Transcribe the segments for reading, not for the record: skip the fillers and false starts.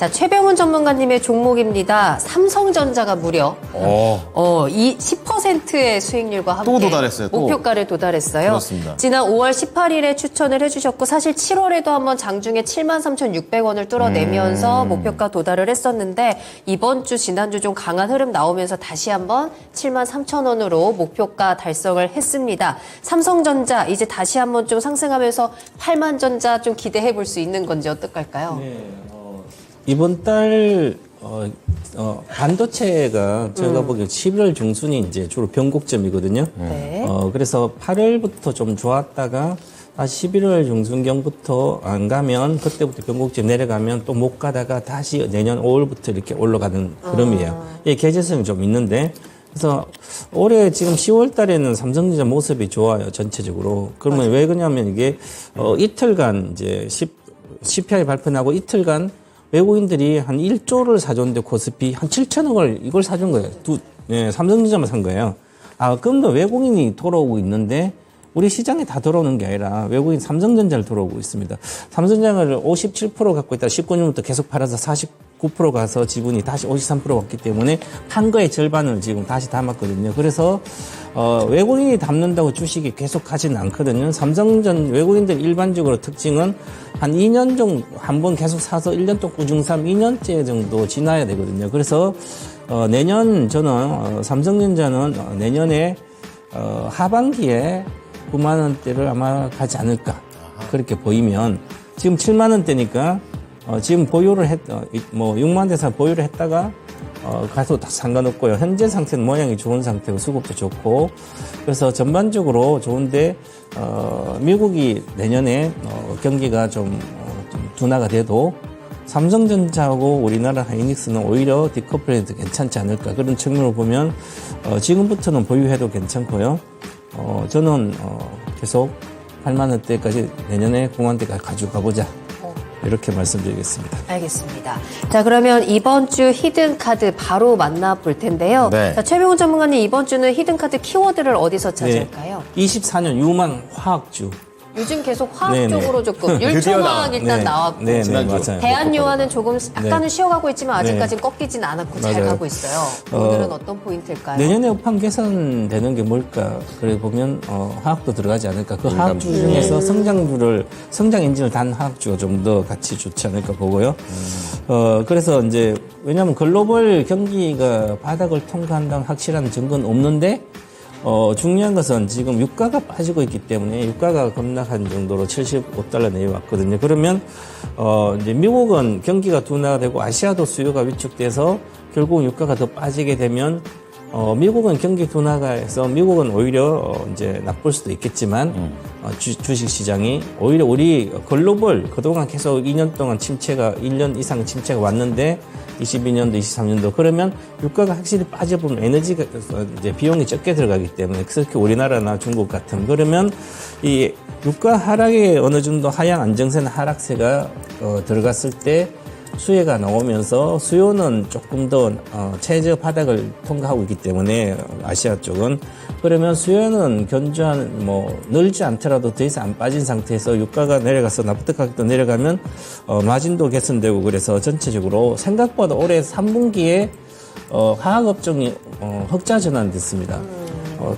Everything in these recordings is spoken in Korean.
자, 최병훈 전문가님의 종목입니다. 삼성전자가 무려 이 10%의 수익률과 함께 또 도달했어요. 또. 목표가를 도달했어요. 그렇습니다. 지난 5월 18일에 추천을 해주셨고 사실 7월에도 한번 장중에 73,600원을 뚫어내면서 목표가 도달을 했었는데 이번 주 지난주 좀 강한 흐름 나오면서 다시 한번 73,000원으로 목표가 달성을 했습니다. 삼성전자 이제 다시 한번 좀 상승하면서 8만전자 좀 기대해 볼 수 있는 건지 어떨까요? 네, 이번 달 반도체가 제가 보기에 11월 중순이 이제 주로 변곡점이거든요. 네. 그래서 8월부터 좀 좋았다가 다시 11월 중순경부터 안 가면 그때부터 변곡점 내려가면 또 못 가다가 다시 내년 5월부터 이렇게 올라가는 흐름이에요. 이 계절성이 좀 있는데 그래서 올해 지금 10월 달에는 삼성전자 모습이 좋아요, 전체적으로. 그러면 왜 그러냐면 이게 이틀간 이제 CPI 발표나고 이틀간 외국인들이 한 1조를 사줬는데 코스피 한 7천억을 이걸 사준 거예요. 삼성전자만 산 거예요. 그럼 더 외국인이 돌아오고 있는데 우리 시장에 다 돌아오는 게 아니라 외국인 삼성전자를 돌아오고 있습니다. 삼성전자를 57% 갖고 있다 19년부터 계속 팔아서 49% 가서 지분이 다시 53% 왔기 때문에 판 거의 절반을 지금 다시 담았거든요. 그래서 외국인이 담는다고 주식이 계속 가지는 않거든요. 외국인들 일반적으로 특징은 한 2년 정도 한 번 계속 사서 1년 동안 꾸준삼 2년째 정도 지나야 되거든요. 그래서 내년 저는 삼성전자는 내년에 하반기에 9만 원대를 아마 가지 않을까 그렇게 보이면 지금 7만 원대니까 지금 보유를 6만 대에서 보유를 했다가 가서 다 상관없고요. 현재 상태는 모양이 좋은 상태고 수급도 좋고 그래서 전반적으로 좋은데 미국이 내년에 경기가 좀 둔화가 돼도 삼성전자하고 우리나라 하이닉스는 오히려 디커플링도 괜찮지 않을까 그런 측면으로 보면 지금부터는 보유해도 괜찮고요. 저는 계속 8만 원대까지 내년에 9만 대까지 가지고 가보자. 이렇게 말씀드리겠습니다. 알겠습니다. 자, 그러면 이번 주 히든카드 바로 만나볼 텐데요. 네. 자, 최병훈 전문가님 이번 주는 히든카드 키워드를 어디서 찾을까요? 24년 유망 화학주. 요즘 계속 화학 네네. 쪽으로 조금 율총화학 일단 나왔고 네, 지난주. 맞아요. 대한유화는 조금 약간은 쉬어가고 있지만 아직까지는 네. 꺾이진 않았고 잘 맞아요. 가고 있어요. 오늘은 어떤 포인트일까요? 내년에 업황 개선되는 게 뭘까? 그래 보면 화학도 들어가지 않을까? 그 화학주 중에서 성장 엔진을 단 화학주가 좀 더 같이 좋지 않을까 보고요. 그래서 이제 왜냐하면 글로벌 경기가 바닥을 통과한다는 확실한 증거는 없는데 중요한 것은 지금 유가가 빠지고 있기 때문에 유가가 급락한 정도로 75달러 내려왔거든요. 그러면 이제 미국은 경기가 둔화되고 아시아도 수요가 위축돼서 결국 유가가 더 빠지게 되면 미국은 경기 둔화가 해서 미국은 오히려 이제 나쁠 수도 있겠지만 주식 시장이 오히려 우리 글로벌 그동안 계속 2년 동안 1년 이상 침체가 왔는데 22년도, 23년도 그러면 유가가 확실히 빠져보면 에너지가 이제 비용이 적게 들어가기 때문에 특히 우리나라나 중국 같은 그러면 이 유가 하락에 어느 정도 하향 안정세나 하락세가 들어갔을 때 수혜가 나오면서 수요는 조금 더 최저 바닥을 통과하고 있기 때문에 아시아 쪽은 그러면 수요는 견조한 늘지 않더라도 더 이상 안 빠진 상태에서 유가가 내려가서 나프트 가격도 내려가면 마진도 개선되고 그래서 전체적으로 생각보다 올해 3분기에 화학업종이 흑자 전환됐습니다.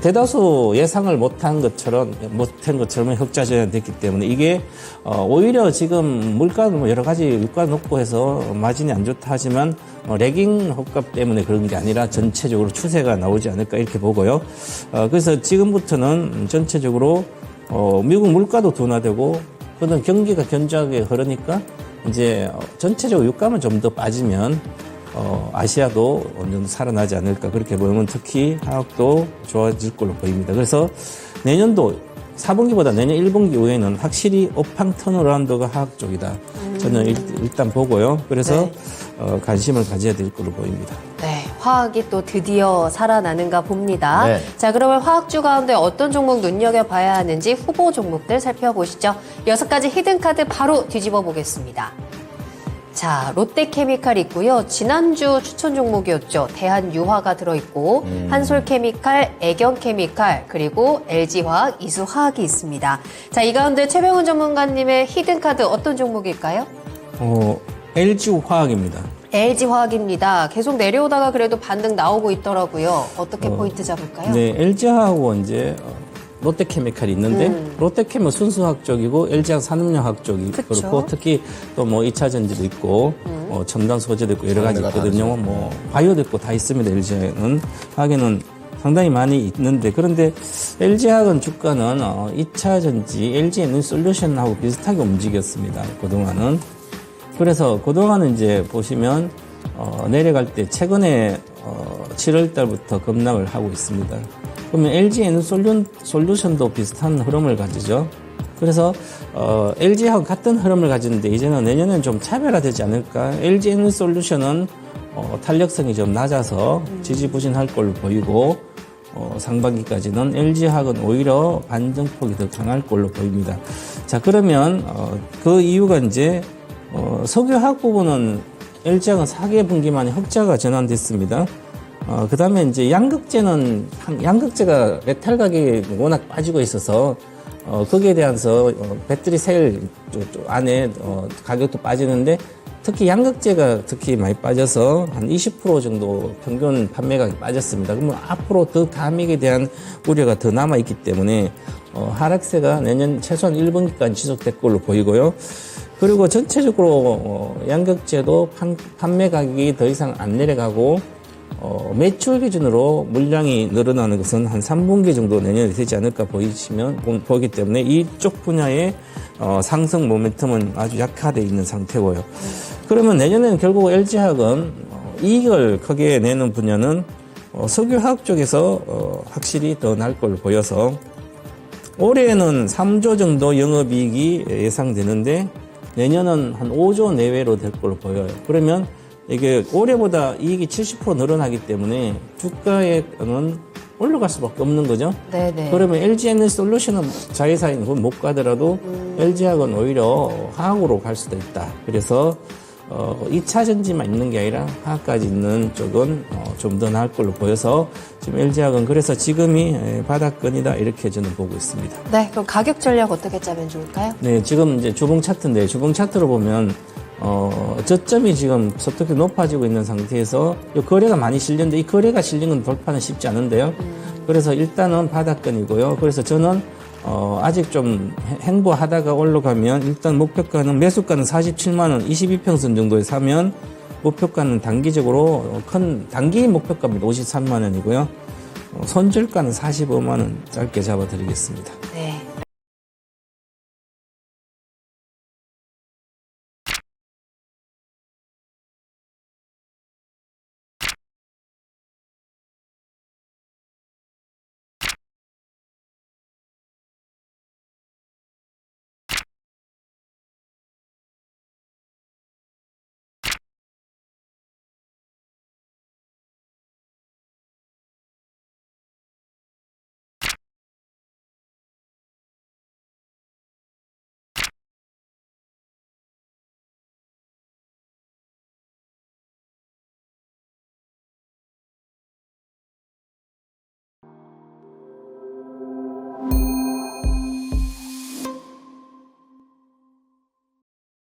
대다수 예상을 못한 것처럼 흑자 전환됐기 때문에 이게 오히려 지금 물가는 여러 가지 유가 높고 해서 마진이 안 좋다 하지만 레깅 효과 때문에 그런 게 아니라 전체적으로 추세가 나오지 않을까 이렇게 보고요. 그래서 지금부터는 전체적으로 미국 물가도 둔화되고 그다음 경기가 견조하게 흐르니까 이제 전체적으로 유가만 좀 더 빠지면 아시아도 어느 정도 살아나지 않을까 그렇게 보면 특히 화학도 좋아질 걸로 보입니다. 그래서 내년도 4분기보다 내년 1분기 이후에는 확실히 업황 턴어라운드가 화학 쪽이다. 저는 일단 보고요. 그래서 관심을 가져야 될 걸로 보입니다. 네, 화학이 또 드디어 살아나는가 봅니다. 네. 자, 그러면 화학주 가운데 어떤 종목 눈여겨봐야 하는지 후보 종목들 살펴보시죠. 6가지 히든카드 바로 뒤집어 보겠습니다. 자, 롯데케미칼 있고요. 지난주 추천 종목이었죠. 대한유화가 들어있고 한솔케미칼, 애경케미칼, 그리고 LG화학, 이수화학이 있습니다. 자, 이 가운데 최병훈 전문가님의 히든카드 어떤 종목일까요? LG화학입니다. LG화학입니다. 계속 내려오다가 그래도 반등 나오고 있더라고요. 어떻게 포인트 잡을까요? 네, LG화학하고 이제 롯데케미칼이 있는데 롯데케미칼 순수화학 쪽이고 LG화학 산업용화학 쪽이 그쵸. 그렇고 특히 또 뭐 2차 전지도 있고 첨단 소재도 있고 여러 가지 있거든요. 뭐 바이오도 있고 다 있습니다. LG화학은 하기는 상당히 많이 있는데 그런데 LG화학은 주가는 2차 전지 LG 에너지솔루션하고 비슷하게 움직였습니다. 그동안은. 그래서 그동안은 이제 보시면 내려갈 때 최근에 7월 달부터 급락을 하고 있습니다. 그러면 LG 에너지솔루션도 비슷한 흐름을 가지죠. 그래서 LG하고 같은 흐름을 가지는데 이제는 내년에는 좀 차별화되지 않을까. LG 에너지솔루션은 탄력성이 좀 낮아서 지지부진할 걸로 보이고 상반기까지는 LG화학은 오히려 반등폭이 더 강할 걸로 보입니다. 자, 그러면 그 이유가 이제 석유화학 부분은 LG화학은 4개 분기 만에 흑자가 전환됐습니다. 그 다음에 이제 양극재가 메탈 가격이 워낙 빠지고 있어서 거기에 대해서 배터리 셀 안에 가격도 빠지는데 특히 양극재가 특히 많이 빠져서 한 20% 정도 평균 판매가 빠졌습니다. 그러면 앞으로 더 감익에 대한 우려가 더 남아있기 때문에 하락세가 내년 최소한 1분기까지 지속될 걸로 보이고요. 그리고 전체적으로 양극재도 판매 가격이 더 이상 안 내려가고 매출 기준으로 물량이 늘어나는 것은 한 3분기 정도 내년에 되지 않을까 보기 때문에 이쪽 분야의 상승 모멘텀은 아주 약화되어 있는 상태고요. 그러면 내년에는 결국 LG화학은 이익을 크게 내는 분야는 석유화학 쪽에서 확실히 더 날 걸로 보여서 올해는 3조 정도 영업이익이 예상되는데 내년은 한 5조 내외로 될 걸로 보여요. 그러면 이게 올해보다 이익이 70% 늘어나기 때문에 주가에는 올라갈 수밖에 없는 거죠. 네네. 그러면 LG에너지솔루션은 자회사인 건 못 가더라도 LG화학은 오히려 화학으로 갈 수도 있다. 그래서 2차 전지만 있는 게 아니라 화학까지 있는 쪽은 좀 더 나을 걸로 보여서 지금 LG화학은 그래서 지금이 바닥권이다 이렇게 저는 보고 있습니다. 네, 그럼 가격 전략 어떻게 짜면 좋을까요? 네, 지금 이제 주봉 차트인데 주봉 차트로 보면 저점이 지금 소폭히 높아지고 있는 상태에서 이 거래가 많이 실렸는데 이 거래가 실린 건 돌파는 쉽지 않은데요. 그래서 일단은 바닥권이고요. 그래서 저는 아직 좀 행보하다가 올라가면 일단 목표가는 매수가는 47만 원, 22평선 정도에 사면 목표가는 단기적으로 큰 단기 목표가입니다. 53만 원이고요. 손절가는 45만 원 짧게 잡아드리겠습니다. 네.